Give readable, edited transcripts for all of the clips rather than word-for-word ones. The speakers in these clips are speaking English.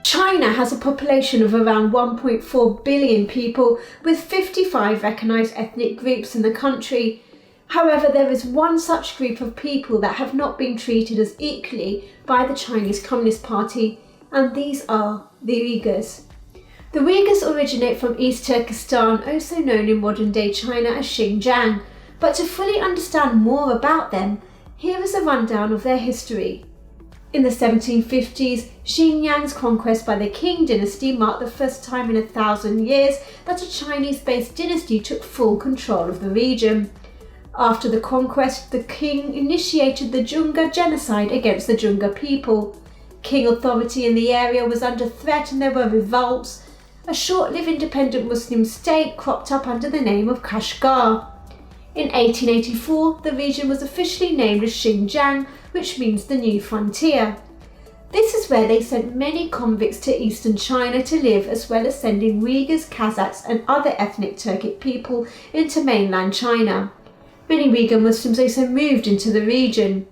China has a population of around 1.4 billion people, with 55 recognised ethnic groups in the country. However, there is one such group of people that have not been treated as equally by the Chinese Communist Party, and these are the Uyghurs. The Uyghurs originate from East Turkestan, also known in modern-day China as Xinjiang, but to fully understand more about them, here is a rundown of their history. In the 1750s, Xinjiang's conquest by the Qing dynasty marked the first time in 1,000 years that a Chinese-based dynasty took full control of the region. After the conquest, the Qing initiated the Zhonga genocide against the Zhonga people. Qing authority in the area was under threat and there were revolts. A short-lived independent Muslim state cropped up under the name of Kashgar. In 1884, the region was officially named as Xinjiang, which means the new frontier. This is where they sent many convicts to eastern China to live, as well as sending Uyghurs, Kazakhs and other ethnic Turkic people into mainland China. Many Uyghur Muslims also moved into the region.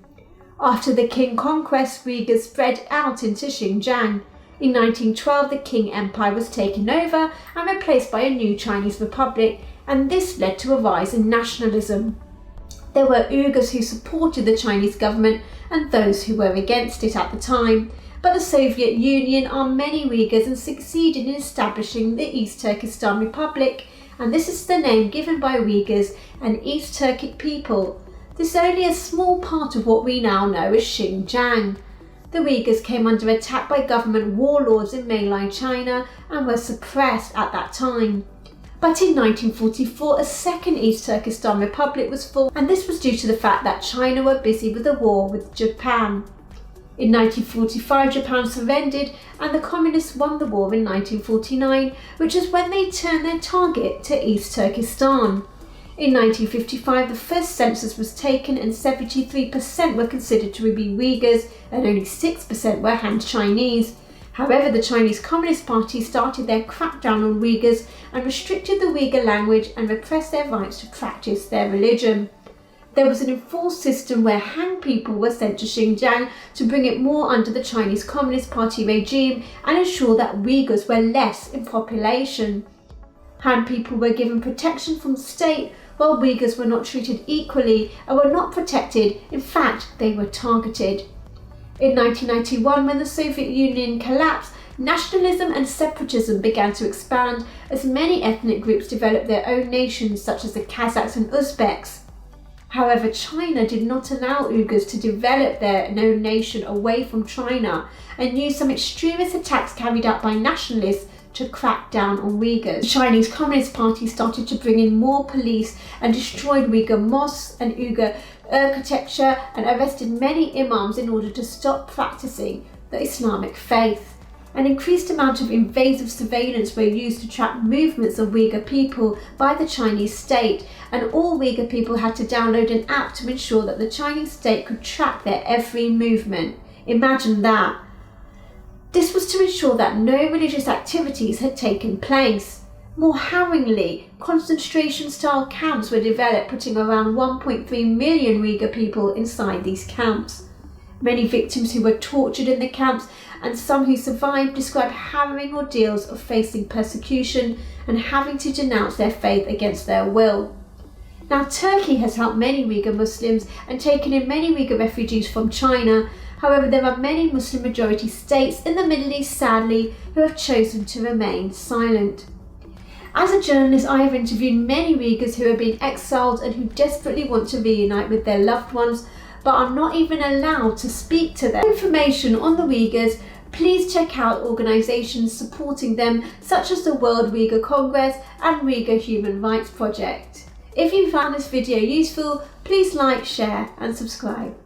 After the Qing conquest, Uyghurs spread out into Xinjiang. In 1912, the Qing Empire was taken over and replaced by a new Chinese Republic, and this led to a rise in nationalism. There were Uyghurs who supported the Chinese government and those who were against it at the time, but the Soviet Union armed many Uyghurs and succeeded in establishing the East Turkestan Republic, and this is the name given by Uyghurs, an East Turkic people. This is only a small part of what we now know as Xinjiang. The Uyghurs came under attack by government warlords in mainland China and were suppressed at that time. But in 1944, a second East Turkestan Republic was formed, and this was due to the fact that China were busy with a war with Japan. In 1945, Japan surrendered and the Communists won the war in 1949, which is when they turned their target to East Turkestan. In 1955, the first census was taken and 73% were considered to be Uyghurs and only 6% were Han Chinese. However, the Chinese Communist Party started their crackdown on Uyghurs and restricted the Uyghur language and repressed their rights to practice their religion. There was an enforced system where Han people were sent to Xinjiang to bring it more under the Chinese Communist Party regime and ensure that Uyghurs were less in population. Han people were given protection from the state, while Uyghurs were not treated equally and were not protected. In fact, they were targeted. In 1991, when the Soviet Union collapsed, nationalism and separatism began to expand as many ethnic groups developed their own nations, such as the Kazakhs and Uzbeks. However, China did not allow Uyghurs to develop their own nation away from China and used some extremist attacks carried out by nationalists to crack down on Uyghurs. The Chinese Communist Party started to bring in more police and destroyed Uyghur mosques and Uyghur architecture and arrested many imams in order to stop practicing the Islamic faith. An increased amount of invasive surveillance were used to track movements of Uyghur people by the Chinese state, and all Uyghur people had to download an app to ensure that the Chinese state could track their every movement. Imagine that. This was to ensure that no religious activities had taken place. More harrowingly, concentration-style camps were developed, putting around 1.3 million Uyghur people inside these camps. Many victims who were tortured in the camps and some who survived describe harrowing ordeals of facing persecution and having to denounce their faith against their will. Now, Turkey has helped many Uyghur Muslims and taken in many Uyghur refugees from China. However, there are many Muslim-majority states in the Middle East, sadly, who have chosen to remain silent. As a journalist, I have interviewed many Uyghurs who have been exiled and who desperately want to reunite with their loved ones, but are not even allowed to speak to them. For information on the Uyghurs, please check out organisations supporting them, such as the World Uyghur Congress and Uyghur Human Rights Project. If you found this video useful, please like, share and subscribe.